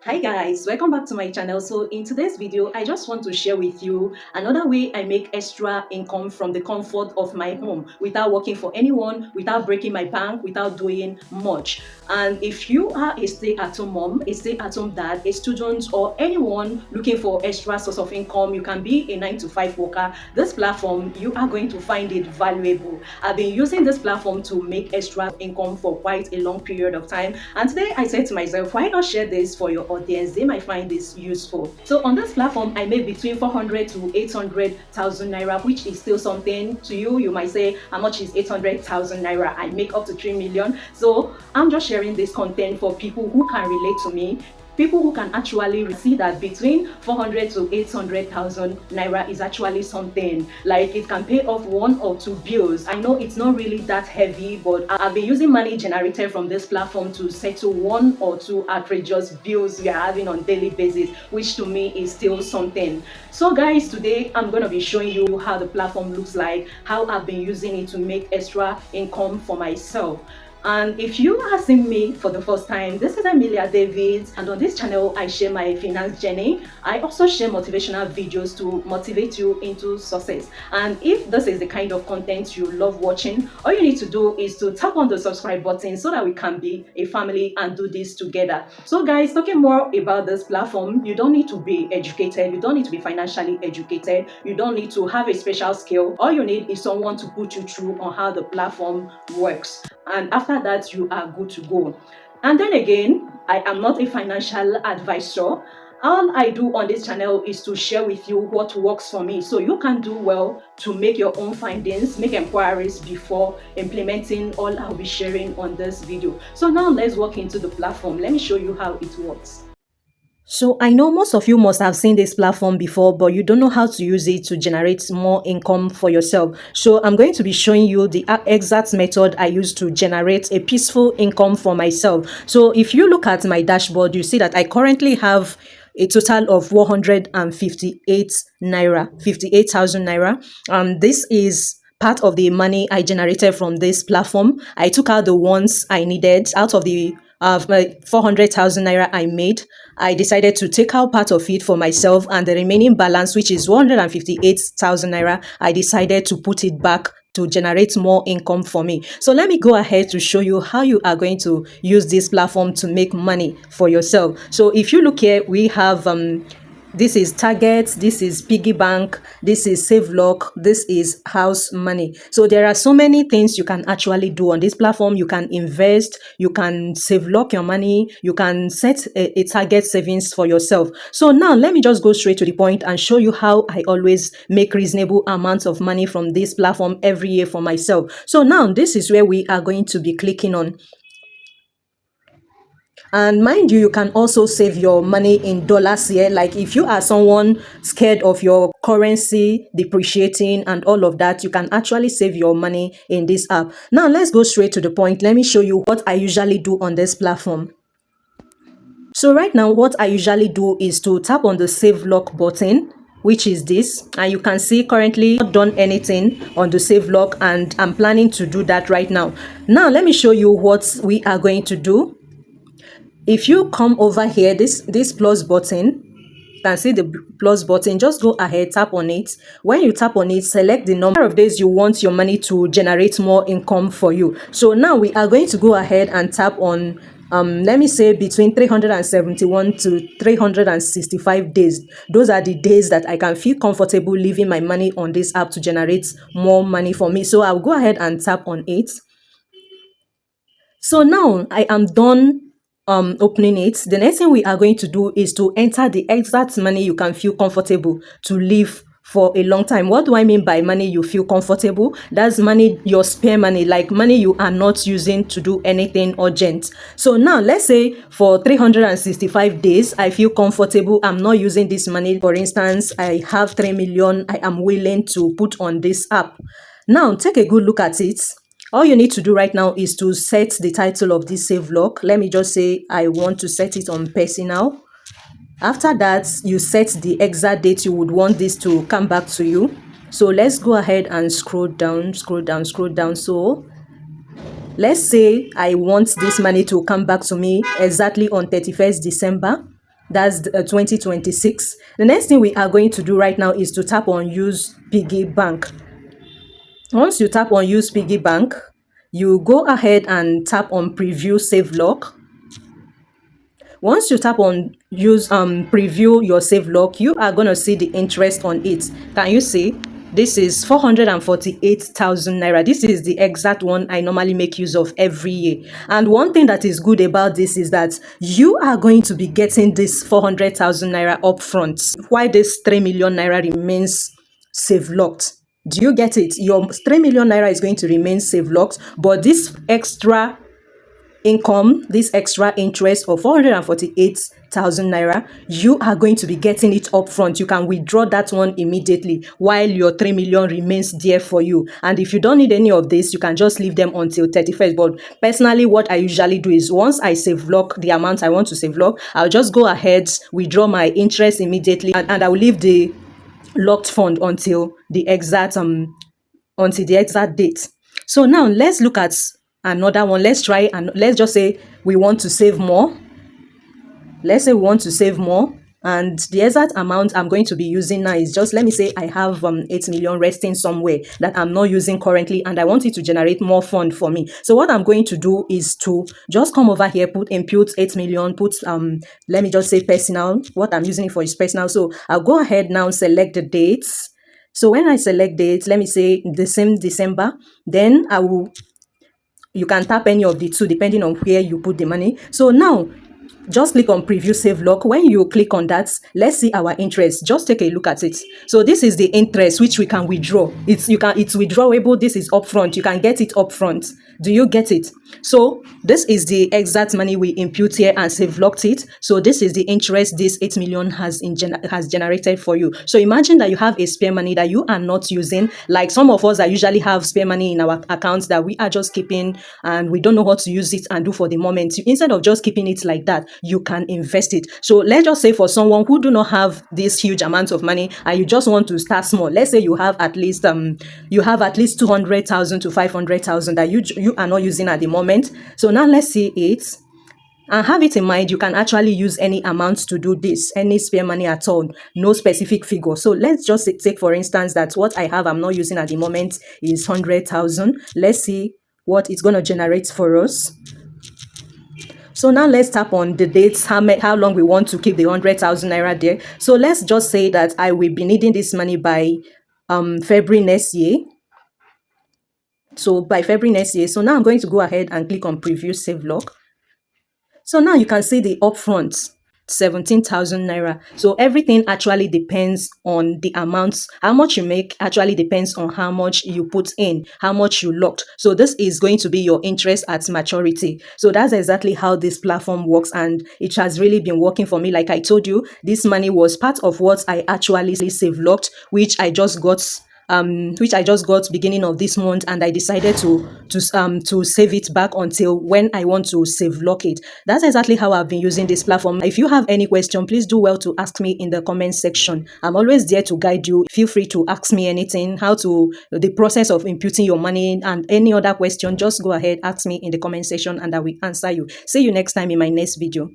Hi guys, welcome back to my channel. So in today's video, I just want to share with you another way I make extra income from the comfort of my home without working for anyone, without breaking my bank, without doing much. And if you are a stay-at-home mom, a stay-at-home dad, a student, or anyone looking for extra source of income, you can be a 9 to 5 worker. This platform, you are going to find it valuable. I've been using this platform to make extra income for quite a long period of time. And today I said to myself, why not share this for your audience? They might find this useful. So on this platform, I make between 400 to 800,000 naira, which is still something to you. You might say, how much is 800,000 naira? I make up to 3 million. So I'm just sharing this content for people who can relate to me, people who can actually see that between 400 to 800,000 naira is actually something. Like it can pay off 1 or 2 bills. I know it's not really that heavy, but I've been using money generated from this platform to settle 1 or 2 outrageous bills we are having on daily basis, which to me is still something. So guys, today I'm going to be showing you how the platform looks like, how I've been using it to make extra income for myself. And if you are seeing me for the first time, this is Emilia David, and on this channel I share my finance journey. I also share motivational videos to motivate you into success. And if this is the kind of content you love watching, all you need to do is to tap on the subscribe button so that we can be a family and do this together. So guys, talking more about this platform, you don't need to be educated, you don't need to be financially educated, you don't need to have a special skill. All you need is someone to put you through on how the platform works, and after that you are good to go. And then again, I am not a financial advisor. All I do on this channel is to share with you what works for me, so you can do well to make your own findings, make inquiries before implementing all I'll be sharing on this video. So now let's walk into the platform. Let me show you how it works. So I know most of you must have seen this platform before, but you don't know how to use it to generate more income for yourself. So I'm going to be showing you the exact method I use to generate a peaceful income for myself. So if you look at my dashboard, you see that I currently have a total of 158 naira, 58,000 naira. This is part of the money I generated from this platform. I took out the ones I needed out of the 400,000 naira I made. I decided to take out part of it for myself, and the remaining balance, which is 158,000 naira, I decided to put it back to generate more income for me. So let me go ahead to show you how you are going to use this platform to make money for yourself. So if you look here, we have this is Target, this is Piggy Bank, this is Save Lock, this is House Money. So there are so many things you can actually do on this platform. You can invest, you can save lock your money, you can set a target savings for yourself. So now let me just go straight to the point and show you how I always make reasonable amounts of money from this platform every year for myself. So now this is where we are going to be clicking on. And mind you, you can also save your money in dollars here. Like if you are someone scared of your currency depreciating and all of that, you can actually save your money in this app. Now let's go straight to the point. Let me show you what I usually do on this platform. So right now, what I usually do is to tap on the save lock button, which is this, and you can see currently not done anything on the save lock, and I'm planning to do that right now. Now let me show you what we are going to do. If you come over here, this plus button, you can see the plus button. Just go ahead, tap on it. When you tap on it, select the number of days you want your money to generate more income for you. So now we are going to go ahead and tap on let me say between 371 to 365 days. Those are the days that I can feel comfortable leaving my money on this app to generate more money for me. So I'll go ahead and tap on it. So now I am done opening it. The next thing we are going to do is to enter the exact money you can feel comfortable to live for a long time. What do I mean by money you feel comfortable? That's money, your spare money, like money you are not using to do anything urgent. So now let's say for 365 days, I feel comfortable. I'm not using this money. For instance, I have 3 million I am willing to put on this app. Now take a good look at it. All you need to do right now is to set the title of this save log. Let me just say I want to set it on personal. After that, you set the exact date you would want this to come back to you. So let's go ahead and scroll down. So let's say I want this money to come back to me exactly on 31st December. That's 2026. The next thing we are going to do right now is to tap on use piggy bank. Once you tap on use piggy bank, you go ahead and tap on preview save lock. Once you tap on use preview your save lock, you are going to see the interest on it. Can you see? This is 448,000 naira. This is the exact one I normally make use of every year. And one thing that is good about this is that you are going to be getting this 400,000 naira upfront, while this 3 million naira remains save locked. Do you get it? Your 3 million naira is going to remain save locked, but this extra income, this extra interest of 448,000 naira, you are going to be getting it upfront. You can withdraw that one immediately while your 3 million remains there for you. And if you don't need any of this, you can just leave them until 31st. But personally, what I usually do is once I save lock the amount I want to save lock, I'll just go ahead, withdraw my interest immediately, and I will leave the locked fund until the exact date. So now let's look at another one. Let's try, and let's just say we want to save more. Let's say we want to save more, and the exact amount I'm going to be using now is just, let me say I have 8 million resting somewhere that I'm not using currently, and I want it to generate more fund for me. So what I'm going to do is to just come over here, put input 8 million, put let me just say personal. What I'm using it for is personal. So I'll go ahead now, select the dates. So when I select dates, let me say the same December, then you can tap any of the two depending on where you put the money. So now just click on preview save lock. When you click on that, let's see our interest. Just take a look at it. So this is the interest which we can withdraw. It's withdrawable. This is upfront. You can get it upfront. Do you get it? So this is the exact money we impute here and save locked it. So this is the interest this 8 million has generated for you. So imagine that you have a spare money that you are not using. Like some of us that usually have spare money in our accounts that we are just keeping and we don't know what to use it and do for the moment. Instead of just keeping it like that, you can invest it. So let's just say for someone who do not have this huge amount of money and you just want to start small. Let's say you have at least 200,000 to 500,000 that you are not using at the moment. So now let's see it. And have it in mind, you can actually use any amount to do this, any spare money at all, no specific figure. So let's just take, for instance, that what I have I'm not using at the moment is 100,000. Let's see what it's going to generate for us. So now let's tap on the dates, how long we want to keep the 100,000 naira there. So let's just say that I will be needing this money by February next year. So by February next year. So now I'm going to go ahead and click on preview save lock. So now you can see the upfront 17,000 naira. So everything actually depends on the amounts. How much you make actually depends on how much you put in, how much you locked. So this is going to be your interest at maturity. So that's exactly how this platform works, and it has really been working for me. Like I told you, this money was part of what I actually save locked, which I just got beginning of this month, and I decided to save it back until when I want to save lock it. That's exactly how I've been using this platform. If you have any question, please do well to ask me in the comment section. I'm always there to guide you. Feel free to ask me anything, the process of imputing your money and any other question. Just go ahead, ask me in the comment section and I will answer you. See you next time in my next video.